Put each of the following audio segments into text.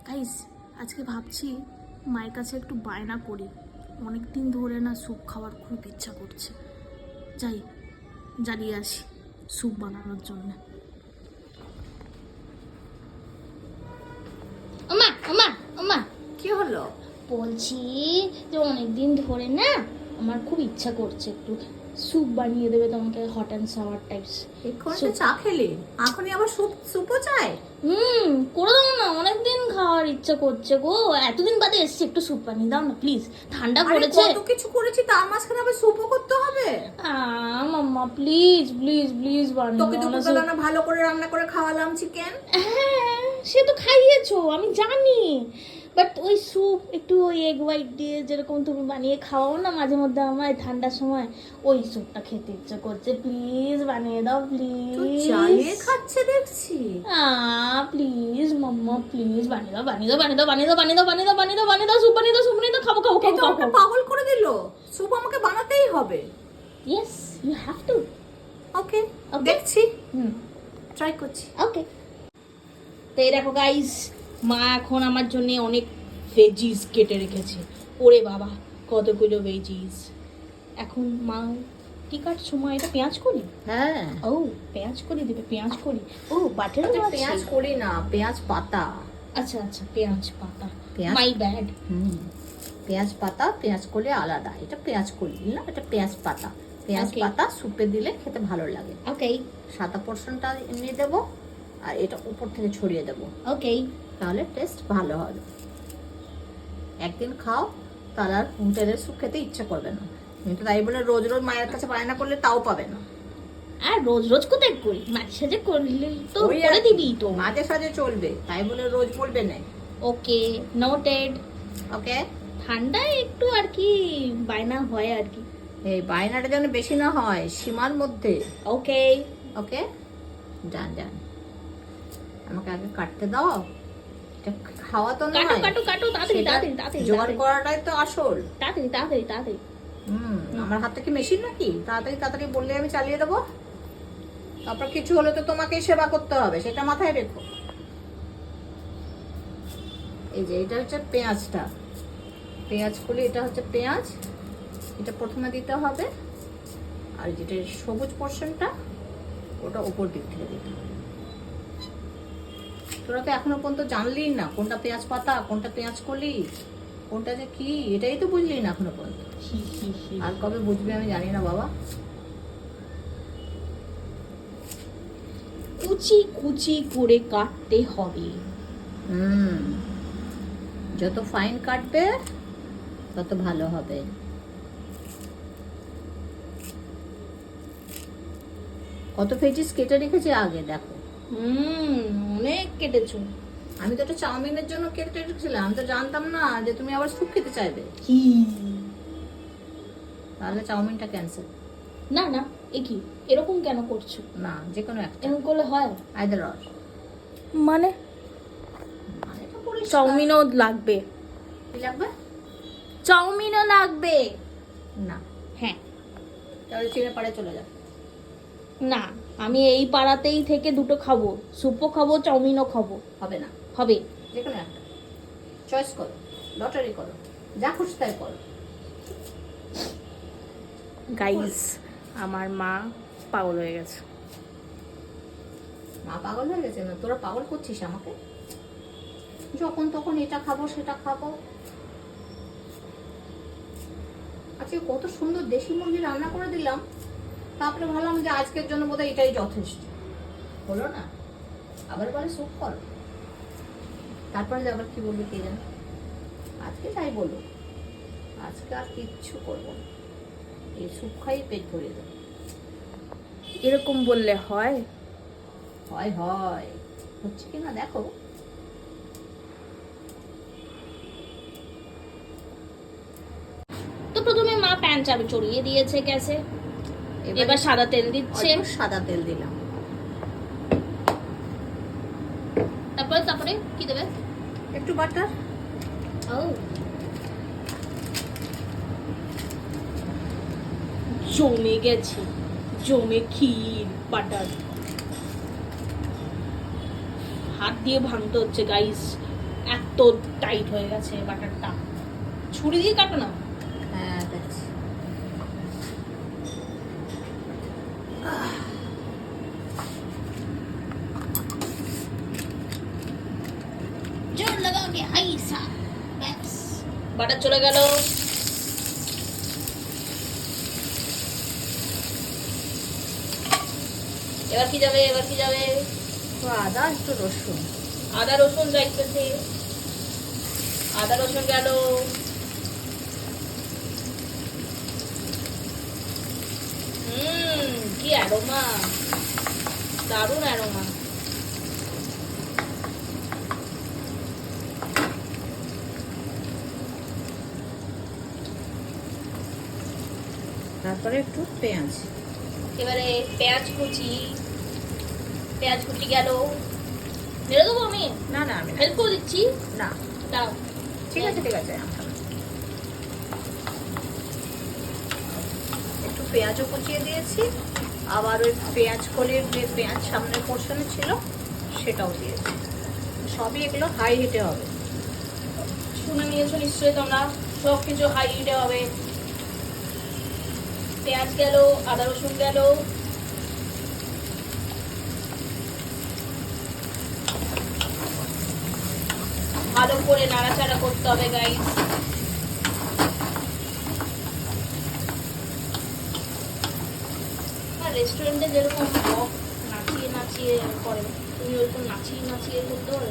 Guys, আজকে ভাবছি মায়ের কাছে একটু বায়না করি। অনেক দিন ধরে না স্যুপ খাওয়ার খুব ইচ্ছা করছে। যাই জ্বালিয়ে আসি স্যুপ বানানোর জন্য। ওমা ওমা ওমা, কি হলো? বলছি যে অনেকদিন ধরে না আমার খুব ইচ্ছা করছে একটু স্যুপ বানিয়ে দেবে তোমাকে, হট অ্যান্ড সাওয়ার টাইপস। এক্ষুনি তো চা খেলি, এখনই আবার সুপও চাই? করে দাও না, অনেকদিন খাওয়ার ইচ্ছা করছে গো। এতদিন বাদে এসছি, একটু স্যুপ বানিয়ে দাও না প্লিজ। ঠান্ডা পড়েছে। কত কিছু করেছি, তার মাঝখানে আবার সুপও করতে হবে? মাম্মা প্লিজ প্লিজ প্লিজ বানিয়ে তোকে দাও না দুপুরবেলা না ভালো করে রান্না করে খাওয়ালাম চিকেন। হ্যাঁ, সে তো খাইয়েছো আমি জানি, বাট ওই স্যুপ একটু ওই এগ হোয়াইট দিয়ে যেরকম তুমি বানিয়ে খাওয়াও না মাঝে মধ্যে আমায় ঠান্ডার সময়, ওই স্যুপটা খেতে ইচ্ছে করছে। প্লিজ বানিয়ে দাও প্লিজ। চালিয়ে খাচ্ছে দেখছি। প্লিজ মাম্মা প্লিজ বানিয়ে দাও বানিয়ে দাও বানিয়ে দাও বানিয়ে দাও বানিয়ে দাও বানিয়ে দাও বানিয়ে দাও বানিয়ে দাও স্যুপ বানিয়ে দাও স্যুপ বানিয়ে দাও। খাবো খাবো এই খাবো তো খাবো আমাকে খাবো। পাগল করে দিল। সুপ আমাকে বানাতেই হবে। Yes you have to. Okay, Okay. দেখছি, হুম, ট্রাই করছি। ওকে। তো এই দেখো গাইস, মা এখন আমার জন্য অনেক ভেজিস কেটে রেখেছে। ওরে বাবা কতগুলো ভেজিস। এখন মা কি কাটছো মা? এটা পেঁয়াজ করি? হ্যাঁ, ও পেঁয়াজ করি দেবে, পেঁয়াজ করি। ও বাটার পেঁয়াজ করি না, পেঁয়াজ পাতা। আচ্ছা আচ্ছা, পেঁয়াজ পাতা, পেঁয়াজ- মাই ব্যাড। পেঁয়াজ পাতা, পেঁয়াজ কলি আলাদা। এটা পেঁয়াজ কলি না, এটা পেঁয়াজ পাতা। পেঁয়াজ Okay. পাতা সুপে দিলে খেতে ভালো লাগে। ওকে সাদা পোর্শনটা এমনি দেবো, আর এটা উপর থেকে ছড়িয়ে দেবো, ওকে। তাহলে টেস্ট ভালো হবে। একদিন খাও, তাহলে আর হোটেলের স্যুপ খেতে ইচ্ছা করবে না। কিন্তু তাই বলে রোজ রোজ মায়ের কাছে বায়না করলে তাও পাবে না। আর রোজ রোজ কোথায় করি, মাঝে সাঝে করলে তো ওই আর করে কি, দিবি তো। মাঝে সাঝে চলবে, তাই বলে রোজ বলবে না। ওকে নোটেড। ওকে, ঠান্ডায় একটু আর কি বায়না হয় আর কি। এই বায়নাটা যেন বেশি না হয়, সীমার মধ্যে। ওকে ওকে, যান যান, আমাকে আগে কাটতে দাও। এটা খাওয়া তো কাটো নয়, কাটো কাটো, তাড়াতাড়ি সেটা তাড়াতাড়ি তাড়াতাড়ি জোগাড় করাটাই তো আসল। তাড়াতাড়ি তাড়াতাড়ি তাড়াতাড়ি। আমার হাতে কি মেশিন নাকি? তাড়াতাড়ি তাড়াতাড়ি বললে আমি চালিয়ে দেবো। তারপর কিছু হলে তো তোমাকেই সেবা করতে হবে, সেটা মাথায় রেখো। এই যে এটা হচ্ছে পেঁয়াজটা, পেঁয়াজ কলি, এটা হচ্ছে পেঁয়াজ, এটা প্রথমে দিতে হবে। আর যেটা সবুজ পোর্শনটা, ওটা উপর দিক থেকে দিতে হবে। তোরা তো এখনো পর্যন্ত জানলি না কোনটা পেঁয়াজ পাতা, কোনটা পেঁয়াজ কলি, কোনটা যে কি, এটাই তো বুঝলি না এখনো পর্যন্ত। আর কবে বুঝবি আমি জানি না বাবা। কুচি কুচি করে কাটতে হবে। যত ফাইন কাটবে তত ভালো হবে। কত ভেজিস কেটে রেখেছি আগে দেখো। অনেক কেটেছো। আমি তো একটা চাউমিনের জন্য কেটে রেখেছিলাম, আমি তো জানতাম না যে তুমি আবার স্যুপ খেতে চাইবে। কি? তাহলে চাউমিনটা ক্যান্সেল। না না, এ কি এরকম কেন করছো? না, যে কোনো একটা, এরকম করলে হয়? Either or. মানে মানে তো পরিষ্কার। চাউমিনও লাগবে? কি লাগবে? চাউমিনও লাগবে? না, হ্যাঁ। তাহলে চিনে পাড়ে চলে যাবে। না, আমি এই পাড়াতেই থেকে দুটো খাবো, স্যুপও খাবো চাউমিনও খাবো। হবে না, হবে। যে কোনো একটা চয়েস করো, লটারি করো, যা খুশি তাই করো। গাইস, আমার মা পাগল হয়ে গেছে। মা পাগল হয়ে গেছে না, তোরা পাগল করছিস আমাকে। যখন তখন এটা খাবো সেটা খাবো। আজকে কত সুন্দর দেশি মুরগি রান্না করে দিলাম, তারপরে ভাবলাম যে আজকের জন্য বোধহয় এটাই যথেষ্ট। হলো না, আবার বলে স্যুপ করো। তারপরে যে আবার কি বলবে কে জানে। আজকে তাই বলবো, আজকে আর কিচ্ছু করবো না, এই স্যুপ খাই পেট ভরে দেবো। এরকম বললে হয়? হয় হয়, হচ্ছে কিনা দেখো। তো প্রথমে মা প্যান চালু চড়িয়ে দিয়েছে গ্যাসে, এবার সাদা তেল দিচ্ছে। অল্প সাদা তেল দিলাম। তারপরে তারপরে কি দেবে? একটু বাটার। ও, জমে গেছে, জমে ক্ষীর বাটার। হাত দিয়ে ভাঙতে হচ্ছে গাইস, এত টাইট হয়ে গেছে বাটারটা। ছুরি দিয়ে কাটো না। হ্যাঁ দেখছি। জোর লাগাকে হাইসা, ব্যাস বাটার চলে গেল। এবার কি যাবে, এবার কি যাবে? তো আদা একটু রসুন, আদা রসুন যাইতেছে, আদা রসুন গেল। কি অ্যারোমা, দারুণ অ্যারোমা। তারপরে একটু পেঁয়াজ। এবারে পেঁয়াজ কুচি, পেঁয়াজ কুচি গেল। নেড়ে দেবো আমি? না না আমি হেল্প করে দিচ্ছি, না, দাও। ঠিক আছে ঠিক আছে। একটু পেঁয়াজও কুচিয়ে দিয়েছি, আবার ওই পেঁয়াজ কলির যে পেঁয়াজ সামনের পোর্শনে ছিল সেটাও দিয়েছি। সবই এগুলো হাই হিটে হবে। শুনে নিয়েছো নিশ্চয়ই তোমরা, সব কিছু হাই হিটে হবে। পেঁয়াজ গেল, আদা রসুন গেল। ভালো করে নাড়াচাড়া করতে হবে গাইস। রেস্টুরেন্টে যেরকম বক নাচিয়ে নাচিয়ে করে, তুমি ওরকম নাচিয়ে নাচিয়ে করতে পারো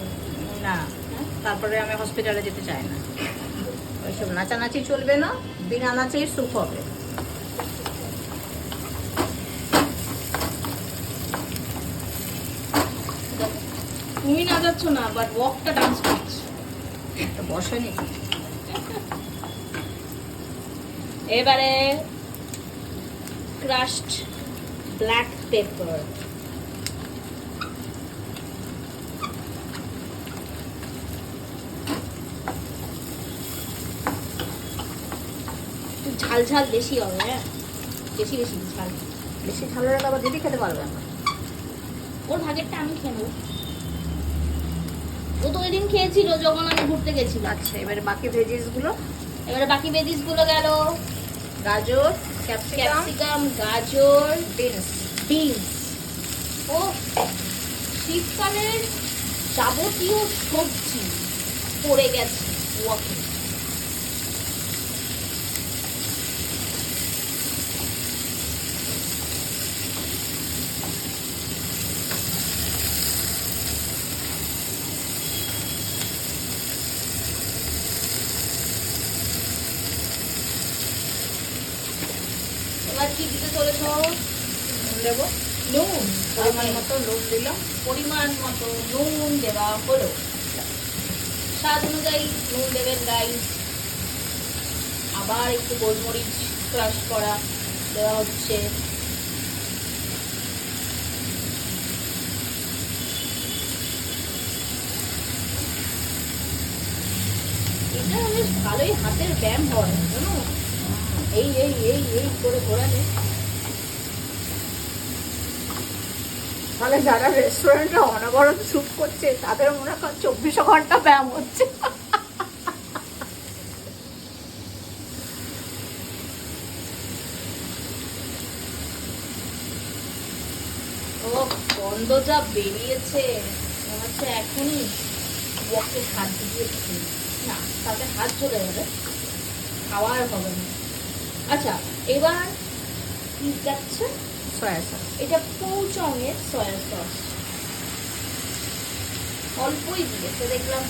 না, হ্যাঁ? তারপরে আমি হসপিটালে যেতে চাই না। ওইসব নাচানাচি চলবে না, বিনা নাচেই স্যুপ হবে। তুমি না যাচ্ছ না, বাট ওয়াকটা ডান্স করছে। তো বসেনি। এবারে ক্রাশড ব্ল্যাক পেপার। ঝাল ঝাল বেশি হবে, হ্যাঁ বেশি বেশি ঝাল। বেশি ঝাল হলে আবার দিদি খেতে পারবে না। ওর ভাগেরটা আমি খেয়ে নেবো। ও তো ওই দিন খেয়েছিল যখন আমি ঘুরতে গেছিলাম। আচ্ছা, এবারে বাকি ভেজিস গুলো। এবারে বাকি ভেজিস গুলো গেল। গাজর, ক্যাপসিকাম, ক্যাপসিকাম, গাজর, বিনস। বিনস। ও শীতকালের যাবতীয় সবজি পড়ে গেছে ওয়াকে। এবার কি দিতে চলেছ? নুন দেবো, নুন। পরিমাণ মতো নুন দিলাম। পরিমাণ মতো নুন দেওয়া হলো। স্বাদ অনুযায়ী নুন দেবেন গাইস। আবার একটু গোলমরিচ ক্রাশ করা দেওয়া হচ্ছে। এটা বেশ ভালোই হাতের ব্যায়াম হয় জানো, এই এই এই এই করে ঘোরালে। তাহলে যারা রেস্টুরেন্টে অনবরত স্যুপ করছে তাদের মনে হয় 24 ঘন্টা ব্যায়াম হচ্ছে। ও গন্ধ যা বেরিয়েছে, মনে হচ্ছে এখনই ওকে হাত দিয়ে খেয়ে না, তাতে হাত চলে যাবে, খাওয়া আর হবে না। আচ্ছা এবার কি যাচ্ছে? Soya sauce. এটা পৌচঙের সয়া সস অল্পই দিয়েছে দেখলাম।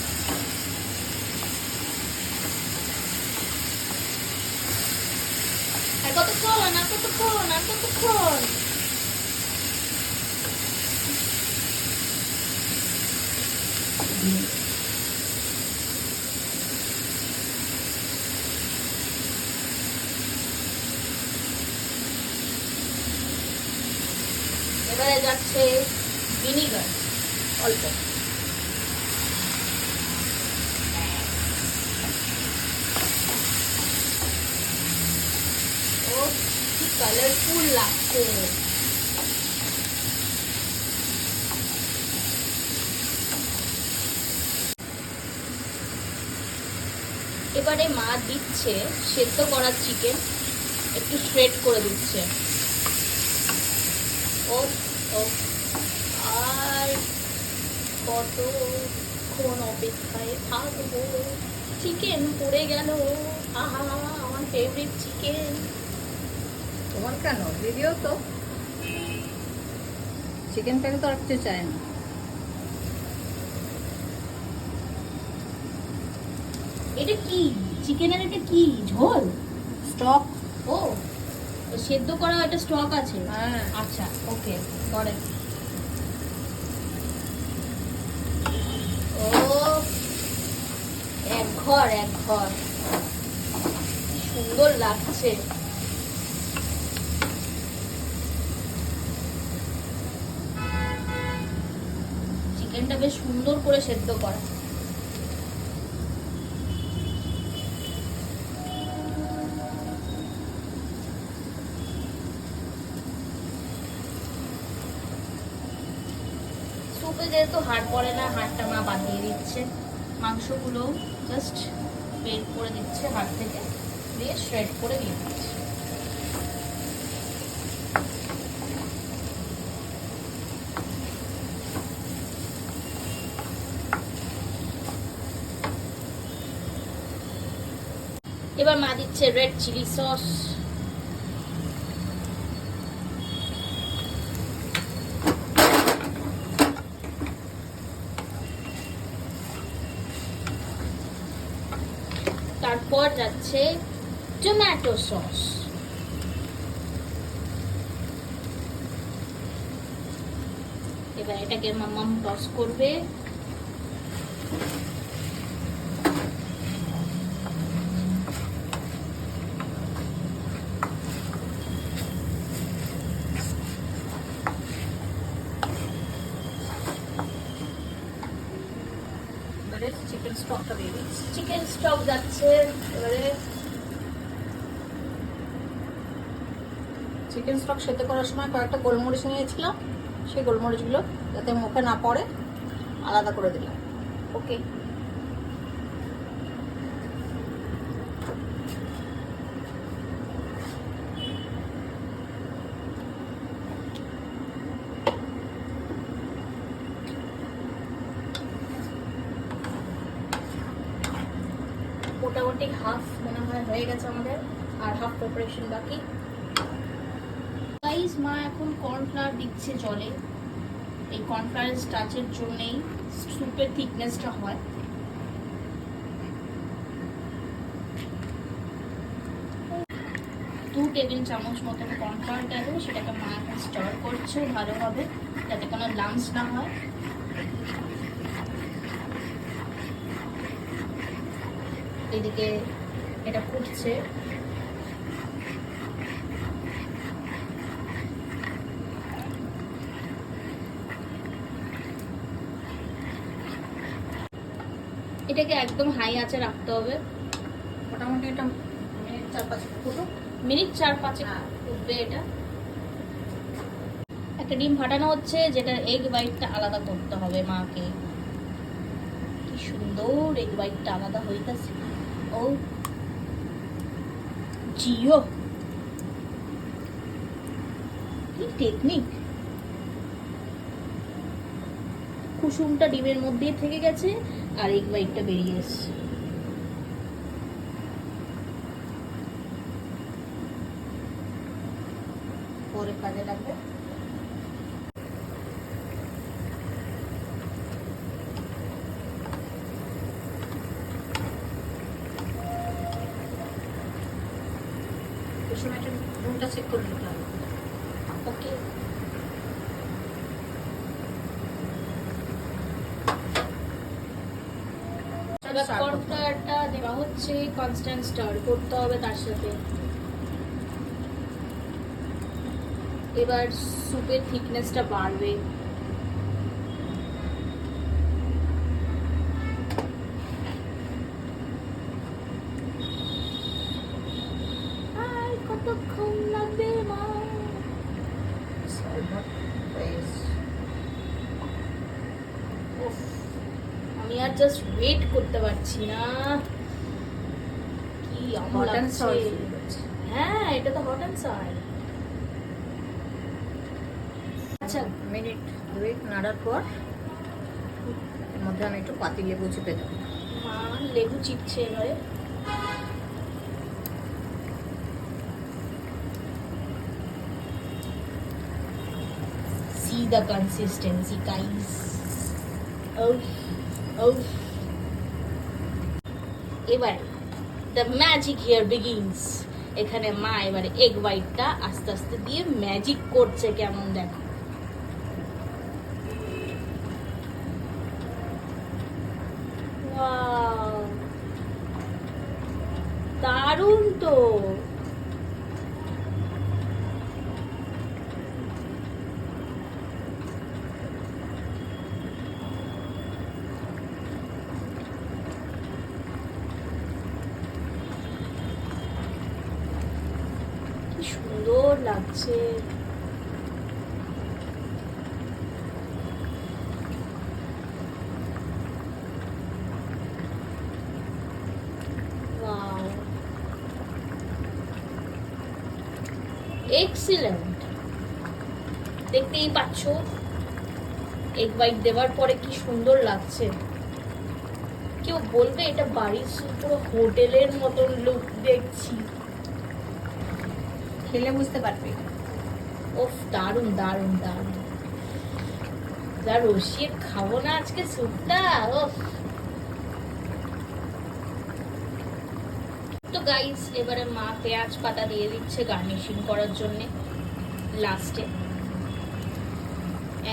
আর কতক্ষণ, আর কতক্ষণ, আর কতক্ষণ? এবারে যাচ্ছে ভিনিগার অল্প। ও কি কালারফুল লাগছে। এবারে মা দিচ্ছে সেদ্ধ করা চিকেন, একটু শ্রেড করে দিচ্ছে। ও ও আর কতক্ষণ অপেক্ষায় থাকবো, চিকেন পড়ে গেল। আহা, আমার ফেভারিট চিকেন। তোমার কেন ভিডিও তো চিকেনটাকে তো রাখতে চায় না। এটা কি চিকেনের, এটা কি ঝোল? স্টক। ও সেদ্ধ করা একটা স্টক আছে। হ্যাঁ। আচ্ছা ওকে, করেন। ও এক ঘর এক ঘর, কি সুন্দর লাগছে। চিকেনটা বেশ সুন্দর করে সেদ্ধ করা। সুপে যেহেতু হাড় পড়ে না, হাড়টা মা বাদ দিয়ে দিচ্ছে। মাংসগুলো জাস্ট বের করে দিচ্ছে হাড় থেকে, দিয়ে শ্রেড করে দিয়ে দিচ্ছে। এবার মা দিচ্ছে রেড চিলি সস। তারপর যাচ্ছে টমেটো সস। এবার এটাকে মাম্মাম টস করবে। এবারে চিকেন স্টকটা দিয়ে দিচ্ছি। চিকেন স্টক যাচ্ছে। এবারে চিকেন স্টক সেদ্ধ করার সময় কয়েকটা গোলমরিচ নিয়েছিলাম, সেই গোলমরিচগুলো যাতে মুখে না পড়ে আলাদা করে দিলাম। ওকে, মোটামুটি হাফ মনে হয় হয়ে গেছে আমাদের, আর হাফ প্রিপারেশন বাকি। গাইস, মা এখন কর্নফ্লাওয়ার দিচ্ছে জলে। এই কর্নফ্লাওয়ার স্টার্চের জন্যই স্যুপের থিকনেসটা হয়। দু টেবিল চামচ মতন কর্নফ্লাওয়ার গেল, সেটাকে মা এখন স্টার করছে ভালোভাবে যাতে কোনো লাম্পস না হয়। এদিকে এটা ফুটছে। এটাকে একদম হাই আঁচে রাখতে হবে। মোটামুটি এটা মিনিট 4-5 ফুটো। মিনিট 4-5 ফুটবে এটা। একটা ডিম ফাটানো হচ্ছে, যেটা এগ হোয়াইটটা আলাদা করতে হবে মাকে। কি সুন্দর এগ হোয়াইটটা আলাদা হইতাছে। ও জিও, কি টেকনিক! কুসুমটা ডিমের মধ্যেই থেকে গেছে আর এগ হোয়াইটটা বেরিয়ে এসছে। পরে কাজে লাগবে। এই সময়টা নুনটা চেক করে নিতে হবে। ওকে, কর্নফ্লাওয়ারটা দেওয়া হচ্ছে, কনস্ট্যান্ট স্টার করতে হবে তার সাথে। এবার স্যুপের থিকনেসটা বাড়বে। আর কতক্ষণ লাগবে মা? উফ, আমি আর জাস্ট ওয়েট করতে পারছি না। আম হট অ্যান্ড লাগছে। সাওয়ার। হ্যাঁ, এটা তো হট অ্যান্ড সাওয়ার। আচ্ছা, মিনিট দুই নাড়ার পর এর মধ্যে আমি একটু পাতি লেবু চিপে দেবো। মা লেবু চিপছে এবারে। See the consistency, guys. Oh, oh. এবারে the magic here begins. এখানে মা এবারে এগ হোয়াইটটা আস্তে আস্তে দিয়ে ম্যাজিক করছে, কেমন দেখো। Wow! দারুণ তো। কি সুন্দর লাগছে। Wow! এক্সিলেন্ট। দেখতেই পাচ্ছ এগ হোয়াইট দেওয়ার পরে কি সুন্দর লাগছে। কেউ বলবে এটা বাড়ির পুরো হোটেলের মতন লুক দেখছি। খেলে বুঝতে পারবে। ওফ, দারুণ দারুণ দারুণ। যা রসিয়ে খাবো না আজকে স্যুপটা। ওফ। তো গাইস, এবারে মা পেঁয়াজ পাতা দিয়ে দিচ্ছে গার্নিশিং করার জন্য লাস্টে।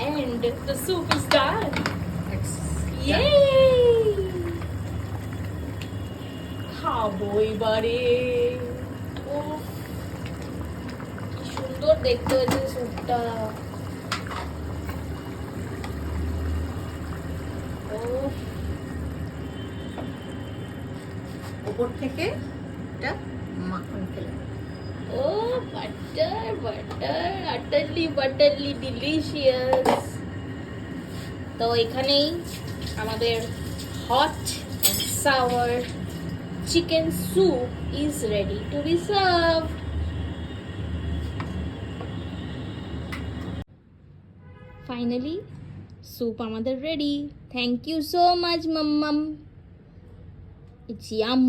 And the soup is done. Yay! খাবো এবারে। উফ, কি সুন্দর দেখতে হয়েছে স্যুপটা। উফ, ওপর থেকে এটা মাখন খেলে। oh, butter, butter, utterly delicious. তো এখানেই আমাদের hot and sour chicken soup is ready to be served. Finally, soup আমাদের ready. Thank you so much, Mammam. It's yum.